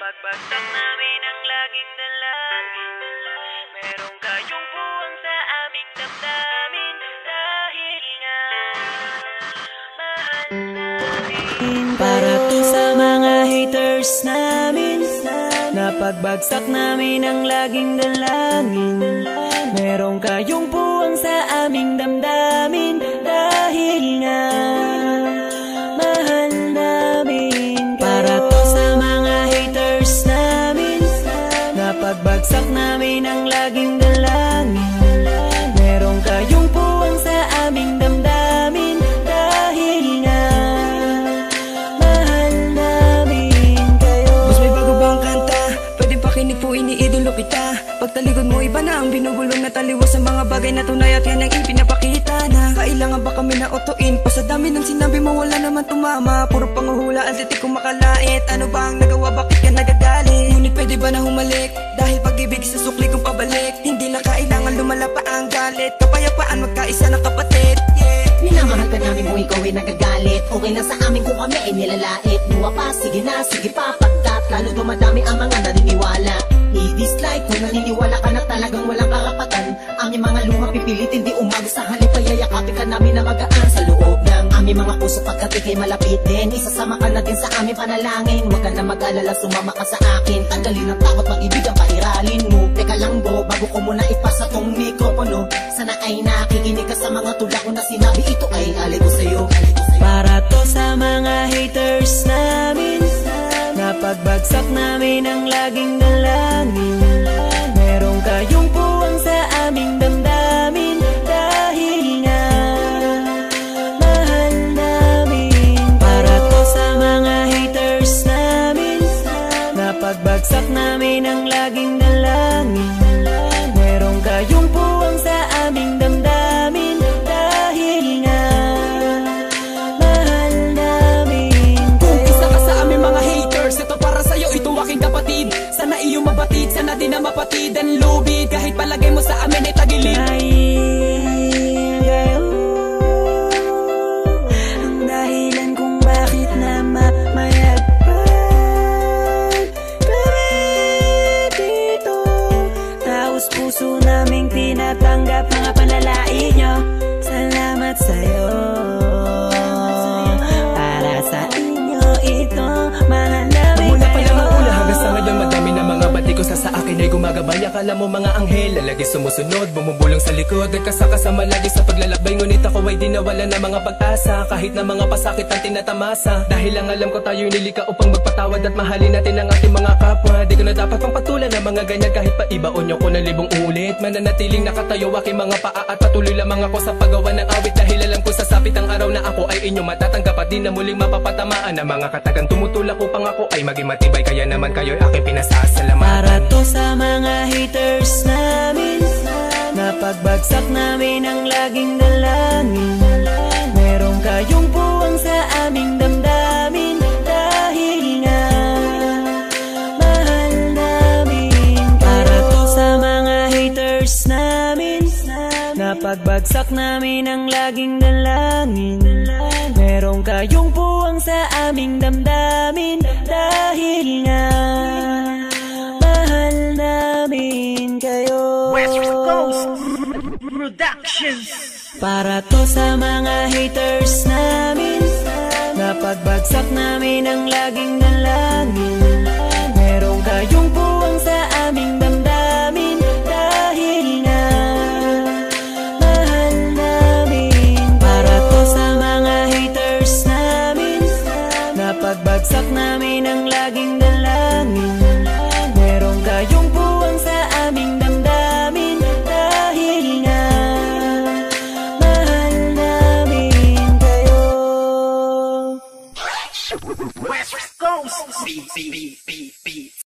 Napagbagsak namin ang laging dalangin. Merong kayong buwang sa aming damdamin. Dahil nga mahal namin. Para to sa mga haters namin, napagbagsak namin ang laging dalangin. Merong kayong buwang sa aming damdamin. Dahil nga mahal namin. Para to sa mga haters namin, napagbagsak namin ang laging dalangin. Merong kayong buwang sa aming damdamin. Dahil nga mahal namin kayo. Mas may bago bang kanta? Pwede pakinig po, iniidolo kita. Pagtalikod mo iba na ang binubulong na taliwas sa mga bagay na tunay at yan ang ipinapakita na kailangan ba kami na otoin? Pa sa dami ng sinabi mo wala naman tumama. Puro panguhula at di ko makalait. Ano ba ang nagawa, bakit ka nagagalit? Ngunit pwede ba na humalik? Dahil pag-ibig sa sukli kong pabalik. Hindi na kailangan lumala pa ang galit. Kapayapaan magkaisa ng kapatid, yeah. Minamahal ka namin kung ikaw ay nagagalit. Okay lang sa amin kung kami ay nilalait. Luwa pa, sige na, sige pa, pagkat lalo dumadami ang mga naniniwala. I-dislike kung naniniwala ka na talagang walang karapatan. Aming mga luha pipilitin di umaga sa halip ay yayakapin ka namin na magaan sa loob ng aming mga puso pagkat ikay malapit din. Isasama ka na din sa aming panalangin. Huwag ka na mag-alala, sumama ka sa akin. Tanggalin ang takot, mag-ibig ang pairalin mo. Teka lang bro, bago ko muna ipasa tong mikropono. Sana ay nakikinig ka sa mga tula ko na sinabi. Ito ay alay ko sa'yo. Para to sa mga haters namin, napagbagsak namin ang laging dalangin. Merong kayong buwang sa aming damdamin. Dahil nga mahal namin. Para to sa mga haters namin, napagbagsak namin ang laging dalangin. Merong kayong buwang sa aming damdamin. Dahil nga mahal namin Kung isa ka sa aming mga haters, ito para sa'yo, ito aking kapatid. Sana iyong mabatid, sana din na mapatid ang lubid. Kahit palagay mo sa amin ay tagilid. Dahil kayo ang dahilan kung bakit na mamayagpag kami dito. Taos puso naming tinatanggap mga panlalait nyo. Salamat sa'yo. Para sa inyo ito, mahal namin Mula pa lang ang kayo. una hanggang sa ngayon, madami na mga bati ko sa akin ay gumagabay. Akala mo mga anghel, lagi sumusunod, bumubulong sa likod. Nagkasakasama lagi sa paglalakbay, ngunit ako ay di nawala na mga pag-asa. Kahit na mga pasakit ang tinatamasa. Dahil lang alam ko tayo'y nilika upang magpatawad at mahalin natin ang ating mga kapwa. Di ko na dapat pang patulan ng mga ganyan kahit pa ibaon nyo ko na libong ulit. Mananatiling nakatayo aking mga paa at patuloy lamang ako sa paggawa ng awit. Dahil alam ko sasapit ang araw na ako ay inyong matatanggap at di na muling mapapatamaan ng mga katagang tumutulak upang ako ay maging matibay. Kaya naman kayo'y aking pinasasalamatan. Para to sa mga haters namin, napagbagsak namin ang laging dalangin. Merong kayong buwang sa aming damdamin. Dahil nga mahal namin. Para to sa mga haters namin, napagbagsak namin ang laging dalangin. Merong kayong buwang sa aming damdamin. Dahil nga mahal namin kayo. West Coast Productions. Para to sa mga haters namin,